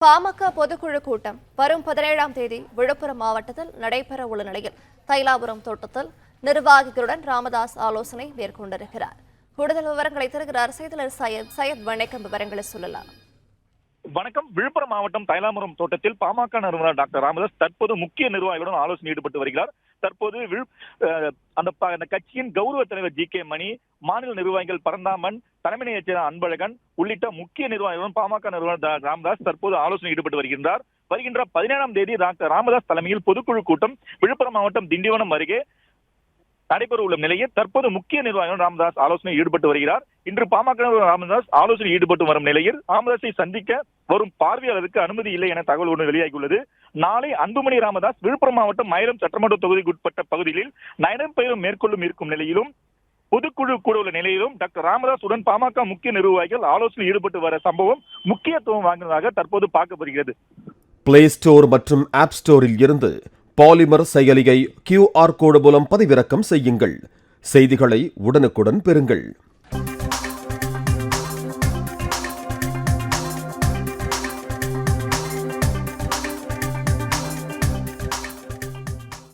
பாமக பொதுக்குழு கூட்டம் வரும் 17ஆம் தேதி விழுப்புரம் மாவட்டத்தில் நடைபெற உள்ள நிலையில் தைலாபுரம் தோட்டத்தில் நிர்வாகிகளுடன் ராமதாஸ் ஆலோசனை மேற்கொண்டிருக்கிறார். கூடுதல் விவரங்களை தருகிறார் செய்தியாளர் சையத். வணக்கம், விவரங்களை சொல்லலாம். வணக்கம். விழுப்புரம் மாவட்டம் தைலாபுரம் தோட்டத்தில் பாமக நிறுவனர் டாக்டர் ராமதாஸ் தற்போது முக்கிய நிர்வாகிகளுடன் ஆலோசனை ஈடுபட்டு வருகிறார். தற்போது அந்த கட்சியின் கௌரவ தலைவர் ஜி.கே. மணி, மாநில நிர்வாகிகள் பரந்தாமன், தலைமை செயலர் அன்பழகன் உள்ளிட்ட முக்கிய நிர்வாகிகளுடன் பாமக நிறுவனர் ராமதாஸ் தற்போது ஆலோசனை ஈடுபட்டு வருகின்றார். வருகின்ற 17ஆம் தேதி டாக்டர் ராமதாஸ் தலைமையில் பொதுக்குழு கூட்டம் விழுப்புரம் மாவட்டம் திண்டிவனம் அருகே நடைபெற உள்ள நிலையில் தற்போது முக்கிய நிர்வாகிகள் ராமதாஸ் ஆலோசனை ஈடுபட்டு வருகிறார். இன்று பாமக ராமதாஸ் ஆலோசனை ஈடுபட்டு வரும் நிலையில் ராமதாஸை சந்திக்க வரும் பார்வையாளருக்கு அனுமதி இல்லை என தகவல் ஒன்று வெளியாகியுள்ளது. நாளை அன்புமணி ராமதாஸ் விழுப்புரம் மாவட்டம் மயிலம் சட்டமன்ற தொகுதிக்கு உட்பட்ட பகுதிகளில் நடைபயணம் மேற்கொள்ளும் இருக்கும் நிலையிலும் பொதுக்குழு கூட உள்ள நிலையிலும் டாக்டர் ராமதாஸ் உடன் பாமக முக்கிய நிர்வாகிகள் ஆலோசனை ஈடுபட்டு வர சம்பவம் முக்கியத்துவம் வாய்ந்ததாக தற்போது பார்க்கப்படுகிறது. பிளே ஸ்டோர் மற்றும் ஆப் ஸ்டோரில் இருந்து பாலிமர் செயலியை QR கோடு மூலம் பதிவிறக்கம் செய்யுங்கள். செய்திகளை உடனுக்குடன் பெறுங்கள்.